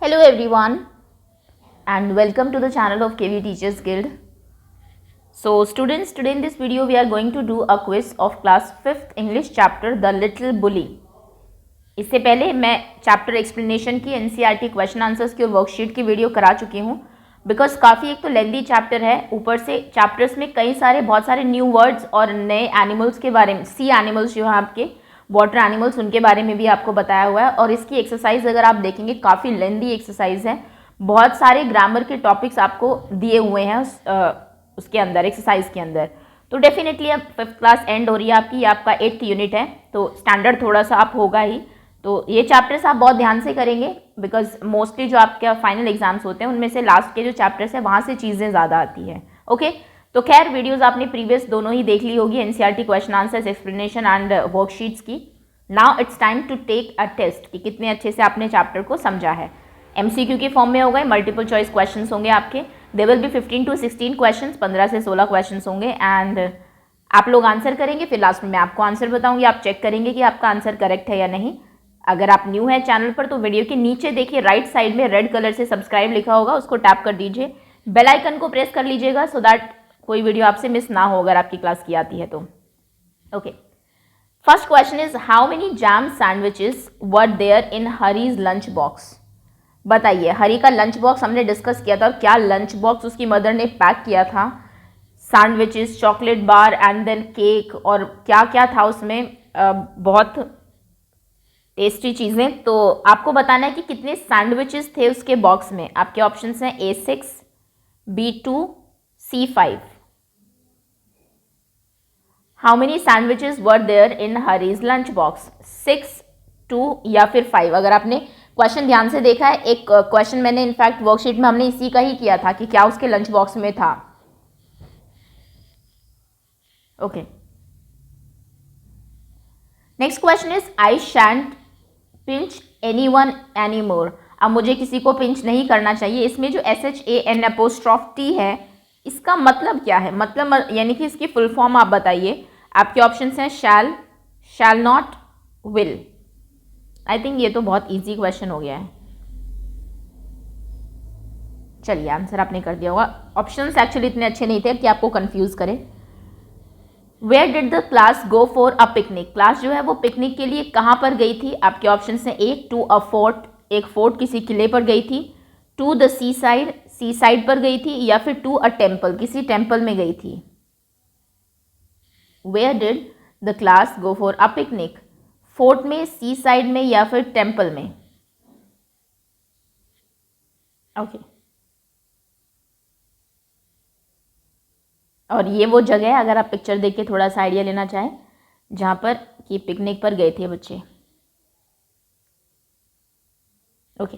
Hello everyone and welcome to the channel of KV Teachers Guild. So students, today in this video we are going to do a quiz of class 5th English chapter The Little Bully. इससे पहले मैं chapter explanation की NCERT question answers की और worksheet की video करा चुकी हूँ बिकॉज काफ़ी एक तो लेंदी चैप्टर है, ऊपर से चैप्टर्स में कई सारे बहुत सारे न्यू वर्ड्स और नए एनिमल्स के बारे में, सी एनिमल्स जो हैं आपके वाटर एनिमल्स, उनके बारे में भी आपको बताया हुआ है। और इसकी एक्सरसाइज अगर आप देखेंगे काफ़ी लेंदी एक्सरसाइज है, बहुत सारे ग्रामर के टॉपिक्स आपको दिए हुए हैं उसके अंदर, एक्सरसाइज के अंदर। तो डेफिनेटली अब 5th क्लास एंड हो रही है आपकी, ये आपका 8th यूनिट है तो स्टैंडर्ड थोड़ा सा आप होगा ही। तो ये चैप्टर्स आप बहुत ध्यान से करेंगे बिकॉज मोस्टली जो आपके फाइनल एग्जाम्स होते हैं उनमें से लास्ट के जो चैप्टर्स है वहाँ से चीज़ें ज़्यादा आती है। ओके, तो खैर वीडियोस आपने प्रीवियस दोनों ही देख ली होगी, NCERT question answers, explanation and worksheets की। Now it's time to take a test कि कितने अच्छे से आपने चैप्टर को समझा है। एमसीक्यू के फॉर्म में हो गए, मल्टीपल चॉइस क्वेश्चंस होंगे आपके। There will be 15 to 16 questions, 15 से 16 क्वेश्चंस होंगे एंड आप लोग आंसर करेंगे, फिर लास्ट में मैं आपको आंसर बताऊंगी, आप चेक करेंगे कि आपका आंसर करेक्ट है या नहीं। अगर आप न्यू है चैनल पर तो वीडियो के नीचे देखिए राइट साइड में रेड कलर से सब्सक्राइब लिखा होगा, उसको टैप कर दीजिए, बेल आइकन को प्रेस कर लीजिएगा सो दैट कोई वीडियो आपसे मिस ना हो अगर आपकी क्लास की आती है तो। Okay, first question is how many jam sandwiches were there in Hari's lunch box. बताइए, हरी का लंच बॉक्स हमने डिस्कस किया था और क्या लंच बॉक्स उसकी मदर ने पैक किया था, sandwiches, chocolate bar and then cake, और क्या क्या था उसमें, बहुत टेस्टी चीज़ें। तो आपको बताना है कि कितने सैंडविचेस थे उसके बॉक्स में। आपके ऑप्शंस हैं A6, B2, C5। How many sandwiches were there in Hari's lunch box, 6, 2 या फिर 5। अगर आपने क्वेश्चन ध्यान से देखा है, एक क्वेश्चन मैंने इनफैक्ट वर्कशीट में हमने इसी का ही किया था कि क्या उसके लंच बॉक्स में था। Okay, next question is I shan't pinch anyone anymore. अब मुझे किसी को पिंच नहीं करना चाहिए। इसमें जो SHAN' है इसका मतलब क्या है, मतलब यानी कि इसकी फुल फॉर्म आप बताइए। आपके ऑप्शंस हैं shall, shall not, will. I think ये तो बहुत इजी क्वेश्चन हो गया है। चलिए आंसर आपने कर दिया होगा। ऑप्शंस एक्चुअली इतने अच्छे नहीं थे कि आपको कंफ्यूज करें। Where did the class go for a picnic. Class जो है वो पिकनिक के लिए कहाँ पर गई थी। आपके ऑप्शन हैं A, टू अ फोर्ट, एक फोर्ट किसी किले पर गई थी, to the seaside, seaside पर गई थी, या फिर टू अ टेम्पल, किसी टेम्पल में गई थी। Where did the class go for a picnic, fort में, सी साइड में, या फिर टेम्पल में। ओके, और ये वो जगह है, अगर आप पिक्चर देख के थोड़ा सा आइडिया लेना चाहें, जहाँ पर कि पिकनिक पर गए थे बच्चे। Okay,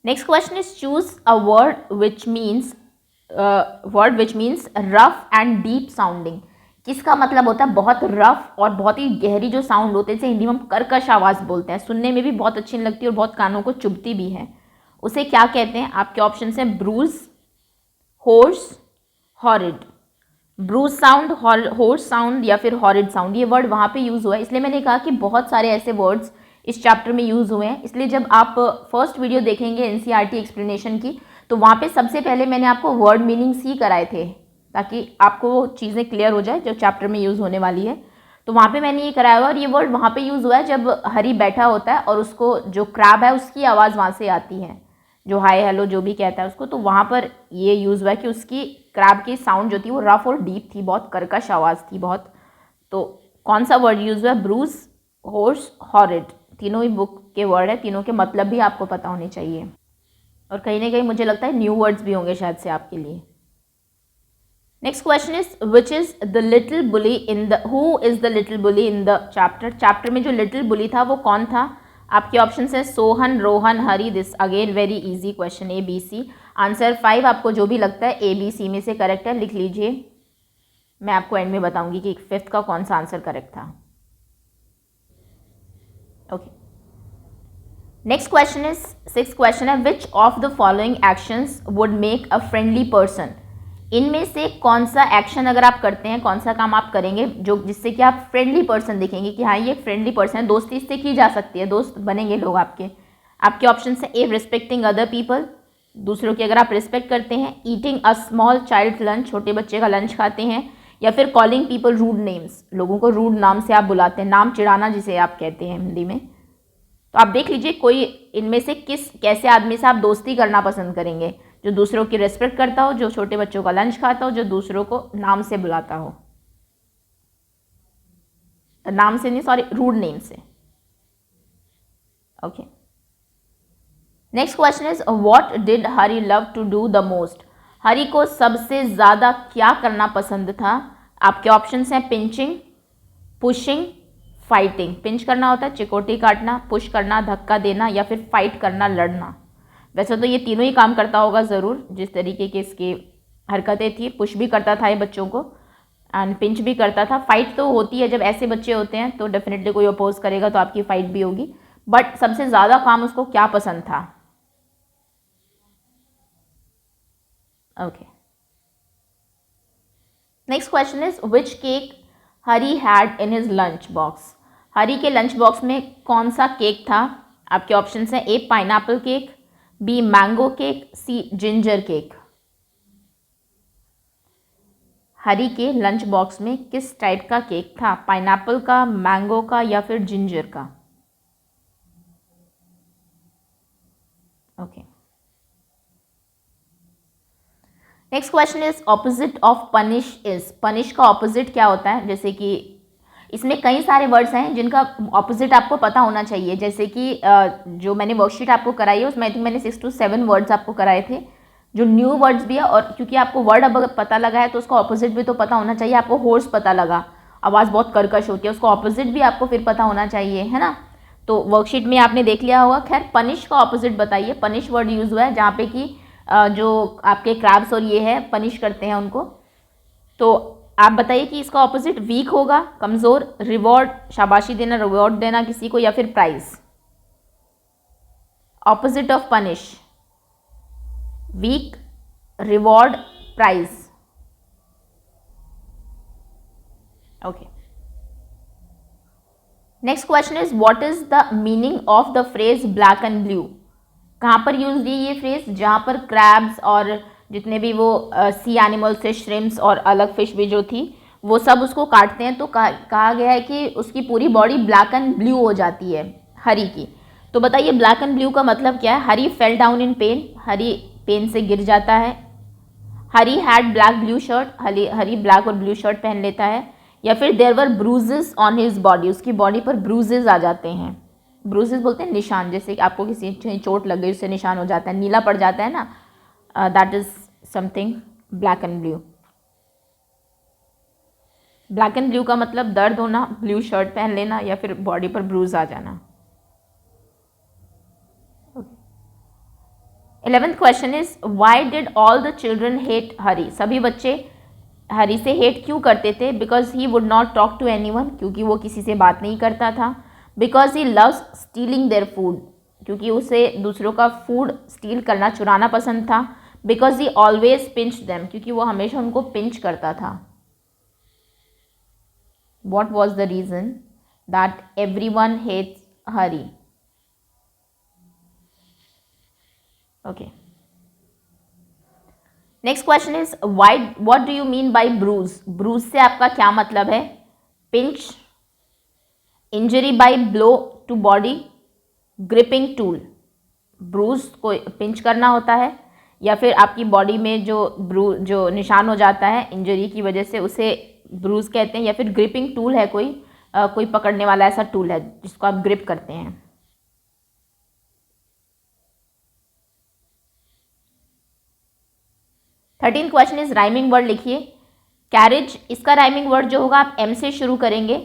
next question is choose a word which means rough and deep sounding. किसका मतलब होता है बहुत रफ और बहुत ही गहरी जो साउंड होते हैं, जैसे हिंदी में हम कर्कश आवाज़ बोलते हैं, सुनने में भी बहुत अच्छी लगती है और बहुत कानों को चुभती भी है, उसे क्या कहते हैं। आपके ऑप्शन हैं bruise, hoarse, horrid. Bruise sound, hoarse sound या फिर हॉरिड साउंड, ये वर्ड वहाँ पे यूज़ हुआ है, इसलिए मैंने कहा कि बहुत सारे ऐसे वर्ड्स इस चैप्टर में यूज़ हुए हैं। इसलिए जब आप फर्स्ट वीडियो देखेंगे एनसीईआरटी एक्सप्लेनेशन की तो वहाँ पे सबसे पहले मैंने आपको वर्ड मीनिंग्स ही कराए थे ताकि आपको वो चीज़ें क्लियर हो जाए जो चैप्टर में यूज़ होने वाली है। तो वहाँ पे मैंने ये कराया हुआ और ये वर्ड वहाँ पे यूज़ हुआ है जब हरी बैठा होता है और उसको जो क्रैब है उसकी आवाज़ वहाँ से आती है, जो हाय हेलो जो भी कहता है उसको, तो वहाँ पर ये यूज़ हुआ है कि उसकी क्रैब की साउंड जो थी वो रफ और डीप थी, बहुत कर्कश आवाज़ थी बहुत। तो कौन सा वर्ड यूज़ हुआ है, ब्रूज, होर्स, हॉरिड, तीनों ही बुक के वर्ड है, तीनों के मतलब भी आपको पता होने चाहिए और कहीं ना कहीं मुझे लगता है न्यू वर्ड्स भी होंगे शायद से आपके लिए। Next question is which is the little bully in the, who is the little bully in the chapter. Chapter में जो लिटिल बुली था वो कौन था। आपके ऑप्शन है Sohan, Rohan, Hari. This again very easy question, ABC। Answer 5 आपको जो भी लगता है ABC में से करेक्ट है लिख लीजिए, मैं आपको एंड में बताऊंगी कि 5th का कौन सा आंसर करेक्ट था। Okay, next question is 6th question है which of the following actions would make a friendly person. इनमें से कौन सा एक्शन अगर आप करते हैं, कौन सा काम आप करेंगे जो जिससे कि आप फ्रेंडली पर्सन दिखेंगे कि हाँ ये फ्रेंडली पर्सन है, दोस्ती इससे की जा सकती है, दोस्त बनेंगे लोग आपके। आपके ऑप्शन है ए रिस्पेक्टिंग अदर पीपल, दूसरों की अगर आप रिस्पेक्ट करते हैं, eating a small child lunch, छोटे बच्चे का लंच खाते हैं, या फिर कॉलिंग पीपल रूड नेम्स, लोगों को रूड नाम से आप बुलाते हैं, नाम चिढ़ाना जिसे आप कहते हैं हिंदी में। तो आप देख लीजिए कोई इनमें से कैसे आदमी से आप दोस्ती करना पसंद करेंगे, जो दूसरों की रिस्पेक्ट करता हो, जो छोटे बच्चों का लंच खाता हो, जो दूसरों को नाम से बुलाता हो, नाम से नहीं सॉरी रूड नेम से। Okay, next question is what did Hari love to do the most. Hari को सबसे ज़्यादा क्या करना पसंद था। आपके ऑप्शंस हैं पिंचिंग, पुशिंग, फाइटिंग। पिंच करना होता है चिकोटी काटना, पुश करना धक्का देना, या फिर फाइट करना लड़ना। वैसे तो ये तीनों ही काम करता होगा ज़रूर, जिस तरीके की इसकी हरकतें थी। पुश भी करता था ये बच्चों को एंड पिंच भी करता था। फाइट तो होती है जब ऐसे बच्चे होते हैं तो डेफिनेटली कोई अपोज करेगा तो आपकी फाइट भी होगी, बट सबसे ज़्यादा काम उसको क्या पसंद था। Okay, next question is which cake Hari had in his lunch box. Hari के लंच बॉक्स में कौन सा केक था। आपके ऑप्शन हैं A pineapple cake, B mango cake, C ginger cake. Hari के लंच बॉक्स में किस टाइप का केक था, पाइनएप्पल का, मैंगो का, या फिर जिंजर का। Okay, next question is opposite of punish is. Punish का ऑपोजिट क्या होता है। जैसे कि इसमें कई सारे वर्ड्स हैं जिनका ऑपोजिट आपको पता होना चाहिए। जैसे कि जो मैंने वर्कशीट आपको कराई है उसमें आई थिंक मैंने 6 to 7 वर्ड्स आपको कराए थे, जो न्यू वर्ड्स भी है। और क्योंकि आपको वर्ड अब पता लगा है तो उसका ऑपोजिट भी तो पता होना चाहिए। आपको होर्स पता लगा, आवाज़ बहुत कर्कश होती है, उसका ऑपोजिट भी आपको फिर पता होना चाहिए, है ना। तो वर्कशीट में आपने देख लिया होगा। खैर, पनिश का ऑपोजिट बताइए। पनिश वर्ड यूज़ हुआ है जहाँ पे कि जो आपके क्रैब्स और ये है पनिश करते हैं उनको। तो आप बताइए कि इसका ऑपोजिट वीक होगा, कमज़ोर, रिवॉर्ड शाबाशी देना, रिवॉर्ड देना किसी को, या फिर prize. Opposite of punish, weak, reward, prize. Okay, next question is what is the meaning of the phrase black and blue. कहाँ पर यूज हुई ये फ्रेज, जहाँ पर क्रैब्स और जितने भी वो सी एनिमल्स थे, श्रिम्प्स और अलग फिश भी जो थी, वो सब उसको काटते हैं। तो कहा गया है कि उसकी पूरी बॉडी ब्लैक एंड ब्लू हो जाती है हरी की। तो बताइए ब्लैक एंड ब्लू का मतलब क्या है। Hari fell down in pain, Hari pain से गिर जाता है। Hari had black blue shirt, Hari black और ब्लू शर्ट पहन लेता है। या फिर there were bruises on his body, उसकी बॉडी पर ब्रूजेस आ जाते हैं। ब्रूजेस बोलते हैं निशान, जैसे कि आपको किसी चोट लग गई उससे निशान हो जाता है, नीला पड़ जाता है ना, that is something black and blue. Black and blue का मतलब दर्द होना, ब्लू शर्ट पहन लेना, या फिर बॉडी पर ब्रूज आ जाना। 11th question is why did all the children hate Harry. सभी बच्चे हरी से हेट क्यों करते थे। Because he would not talk to anyone, क्योंकि वो किसी से बात नहीं करता था। Because he loves stealing their food, क्योंकि उसे दूसरों का फूड स्टील करना, चुराना पसंद था। Because he always pinch them, क्योंकि वो हमेशा उनको पिंच करता था। What was the reason that everyone hates Hari. Okay, next question is what do you mean by bruise. Bruise से आपका क्या मतलब है। Pinch, injury by blow to body, gripping tool. Bruise को पिंच करना होता है, या फिर आपकी बॉडी में जो निशान हो जाता है इंजरी की वजह से, उसे ब्रूज कहते हैं। या फिर ग्रिपिंग टूल है कोई पकड़ने वाला ऐसा टूल है जिसको आप ग्रिप करते हैं। Thirteen question is rhyming word लिखिए। कैरेज, इसका राइमिंग वर्ड जो होगा आप एम से शुरू करेंगे।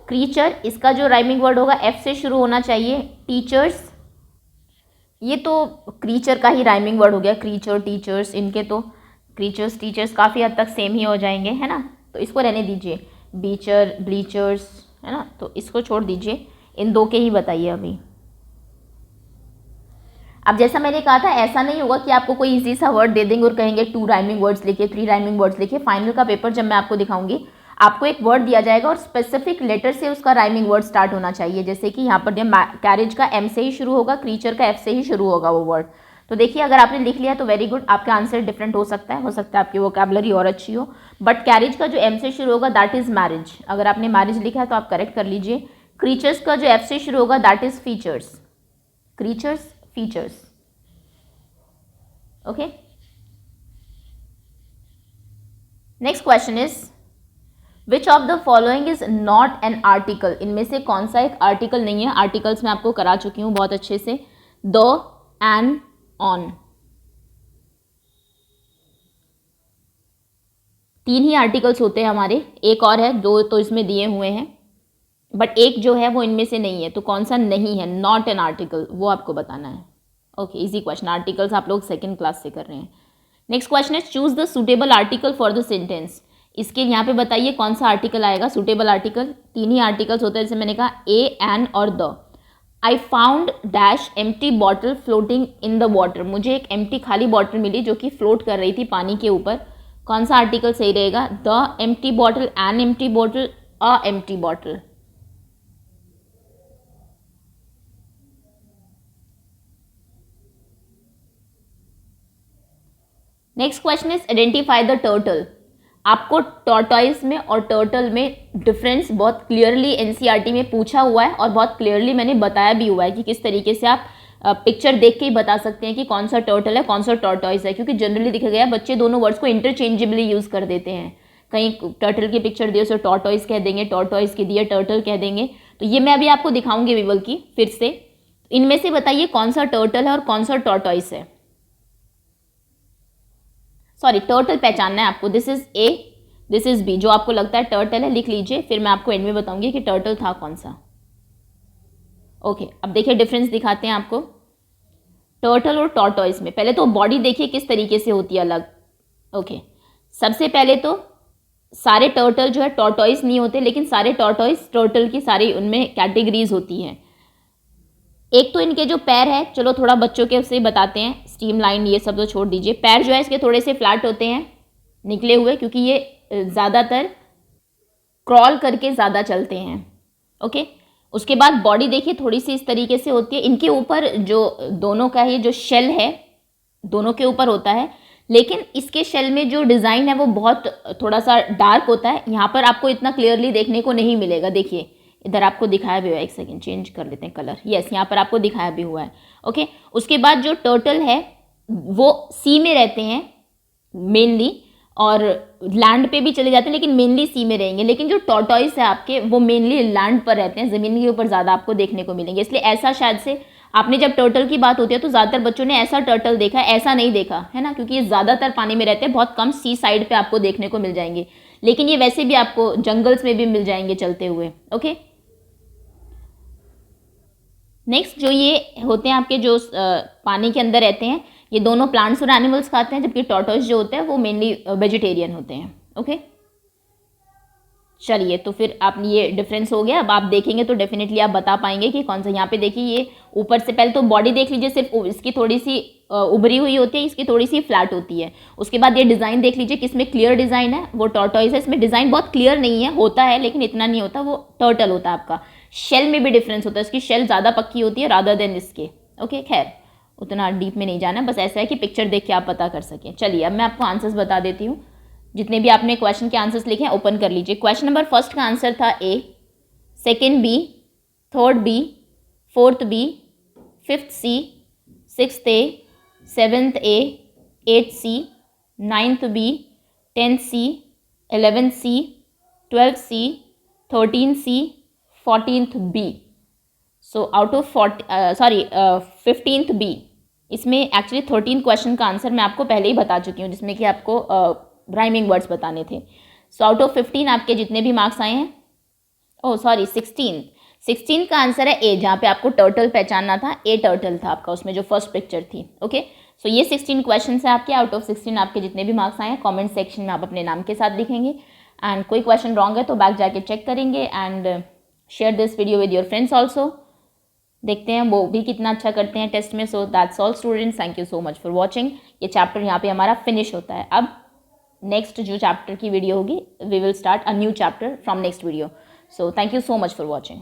क्रीचर, इसका जो राइमिंग वर्ड होगा एफ से शुरू होना चाहिए। टीचर्स, ये तो क्रीचर का ही राइमिंग वर्ड हो गया। क्रीचर, टीचर्स, इनके तो क्रीचर्स टीचर्स काफ़ी हद तक सेम ही हो जाएंगे, है ना, तो इसको रहने दीजिए। बीचर, ब्लीचर्स, है ना, तो इसको छोड़ दीजिए, इन दो के ही बताइए अभी। अब जैसा मैंने कहा था, ऐसा नहीं होगा कि आपको कोई इजी सा वर्ड दे देंगे और कहेंगे 2 राइमिंग वर्ड्स लिखिए, 3 राइमिंग वर्ड्स लिखिए। फाइनल का पेपर जब मैं आपको दिखाऊंगी आपको एक वर्ड दिया जाएगा और स्पेसिफिक लेटर से उसका राइमिंग वर्ड स्टार्ट होना चाहिए। जैसे कि यहाँ पर कैरेज का एम से ही शुरू होगा, क्रीचर का एफ से ही शुरू होगा वो वर्ड। तो देखिए अगर आपने लिख लिया तो वेरी गुड, आपका आंसर डिफरेंट हो सकता है आपकी वोकैबुलरी और अच्छी हो। बट कैरेज का जो एम से शुरू होगा दैट इज मैरिज। अगर आपने मैरिज लिखा है तो आप करेक्ट कर लीजिए। क्रीचर्स का जो एफ से शुरू होगा that is features, creatures features. Okay, next question is which of the following is not an article. इनमें से कौन सा एक आर्टिकल नहीं है। आर्टिकल्स मैं आपको करा चुकी हूं बहुत अच्छे से, द, एन, ऑन, तीन ही आर्टिकल्स होते हैं हमारे। एक और है, दो तो इसमें दिए हुए हैं, बट एक जो है वो इनमें से नहीं है। तो कौन सा नहीं है नॉट एन आर्टिकल, वो आपको बताना है। ओके, इजी क्वेश्चन, आर्टिकल्स आप लोग सेकेंड क्लास से कर रहे हैं। Next question is choose the suitable article for the sentence. इसके यहाँ पे बताइए कौन सा आर्टिकल आएगा सुटेबल आर्टिकल। तीन ही आर्टिकल्स होते हैं, जैसे मैंने कहा ए, एन और the. I found dash empty bottle floating in the water. मुझे एक एम्प्टी खाली बॉटल मिली जो कि फ्लोट कर रही थी पानी के ऊपर। कौन सा आर्टिकल सही रहेगा, the empty bottle, an empty bottle, a empty bottle. Next question is identify the turtle. आपको टॉर्टॉइस में और टर्टल में डिफरेंस बहुत क्लियरली एनसीईआरटी में पूछा हुआ है और बहुत क्लियरली मैंने बताया भी हुआ है कि किस तरीके से आप पिक्चर देख के ही बता सकते हैं कि कौन सा टर्टल है कौन सा टॉर्टॉइस है। क्योंकि जनरली देखा गया बच्चे दोनों वर्ड्स को इंटरचेंजेबली यूज कर देते हैं। कहीं टर्टल की पिक्चर दी उसे टॉर्टॉइस कह देंगे, टॉर्टॉइस की दिया टर्टल कह देंगे। तो ये मैं अभी आपको दिखाऊंगी विवल की फिर से। इनमें से बताइए कौन सा टर्टल है और कौन सा टॉर्टॉइस है। सॉरी, टर्टल पहचानना है आपको। This is A, this is B. जो आपको लगता है टर्टल है लिख लीजिए, फिर मैं आपको एंड में बताऊंगी कि टर्टल था कौन सा। ओके, अब देखिए डिफरेंस दिखाते हैं आपको टर्टल और टॉर्टॉइस में। पहले तो बॉडी देखिए किस तरीके से होती है अलग। ओके, सबसे पहले तो सारे टर्टल जो है टॉर्टॉइस नहीं होते, लेकिन सारे टॉर्टॉइस टर्टल की सारी उनमें कैटेगरीज होती हैं। एक तो इनके जो पैर है, चलो थोड़ा बच्चों के से बताते हैं, स्टीम लाइन ये सब तो छोड़ दीजिए। पैर जो है इसके थोड़े से फ्लैट होते हैं, निकले हुए, क्योंकि ये ज़्यादातर क्रॉल करके ज़्यादा चलते हैं। ओके, उसके बाद बॉडी देखिए थोड़ी सी इस तरीके से होती है। इनके ऊपर जो दोनों का ये जो शेल है दोनों के ऊपर होता है, लेकिन इसके शेल में जो डिज़ाइन है वो बहुत थोड़ा सा डार्क होता है। यहाँ पर आपको इतना क्लियरली देखने को नहीं मिलेगा। देखिए इधर आपको दिखाया भी हुआ है, एक सेकेंड चेंज कर लेते हैं कलर। यस, यहाँ पर आपको दिखाया भी हुआ है। ओके, उसके बाद जो टर्टल है वो सी में रहते हैं मेनली, और लैंड पे भी चले जाते हैं, लेकिन मेनली सी में रहेंगे। लेकिन जो टॉर्टॉइस है आपके वो मेनली लैंड पर रहते हैं, ज़मीन के ऊपर ज़्यादा आपको देखने को मिलेंगे। इसलिए ऐसा शायद से आपने जब टर्टल की बात होती है तो ज़्यादातर बच्चों ने ऐसा टर्टल देखा है, ऐसा नहीं देखा है ना, क्योंकि ये ज़्यादातर पानी में रहते हैं, बहुत कम सी साइड पे आपको देखने को मिल जाएंगे। लेकिन ये वैसे भी आपको जंगल्स में भी मिल जाएंगे चलते हुए। ओके, नेक्स्ट जो ये होते हैं आपके जो पानी के अंदर रहते हैं, ये दोनों प्लांट्स और एनिमल्स खाते हैं, जबकि टॉर्टोइस जो होते हैं वो मेनली वेजिटेरियन होते हैं। ओके, चलिए तो फिर आप ये डिफरेंस हो गया। अब आप देखेंगे तो डेफिनेटली आप बता पाएंगे कि कौन सा। यहाँ पे देखिए ये ऊपर से पहले तो बॉडी देख लीजिए, सिर्फ इसकी थोड़ी सी उभरी हुई होती है, इसकी थोड़ी सी फ्लैट होती है। उसके बाद ये डिज़ाइन देख लीजिए, किसमें क्लियर डिज़ाइन है, वो टॉर्टोइस है। इसमें डिज़ाइन बहुत क्लियर नहीं है, होता है लेकिन इतना नहीं होता, वो टर्टल होता है आपका। शेल में भी डिफरेंस होता है, इसकी शेल ज़्यादा पक्की होती है रादर देन इसके। ओके, खैर उतना डीप में नहीं जाना, बस ऐसा है कि पिक्चर देख के आप पता कर सकें। चलिए अब मैं आपको आंसर्स बता देती हूँ। जितने भी आपने क्वेश्चन के आंसर्स लिखे हैं ओपन कर लीजिए। क्वेश्चन नंबर फर्स्ट का आंसर था A, second B, third B, fourth B, fifth C, sixth A, seventh A, eighth C, ninth B, tenth C, 11th C, 12th C, 13th C, 14th B. So out of 15th B. इसमें actually 13th question का answer मैं आपको पहले ही बता चुकी हूँ, जिसमें कि आपको राइमिंग वर्ड्स बताने थे। सो आउट ऑफ 15 आपके जितने भी मार्क्स आए हैं, ओह सॉरी 16 का आंसर है ए, जहाँ पे आपको टर्टल पहचानना था। ए टर्टल था आपका उसमें जो फर्स्ट पिक्चर थी। ओके, सो ये 16 क्वेश्चन है आपके। आउट ऑफ 16 आपके जितने भी मार्क्स आए हैं कमेंट सेक्शन में आप अपने नाम के साथ लिखेंगे। एंड कोई क्वेश्चन रॉन्ग है तो बैक जाके चेक करेंगे and share this video with your friends also. देखते हैं वो भी कितना अच्छा करते हैं टेस्ट में। So that's all students, thank you so much for watching. ये चैप्टर यहाँ पे हमारा फिनिश होता है। अब नेक्स्ट जो चैप्टर की वीडियो होगी we will start a new chapter from next video. So thank you so much for watching.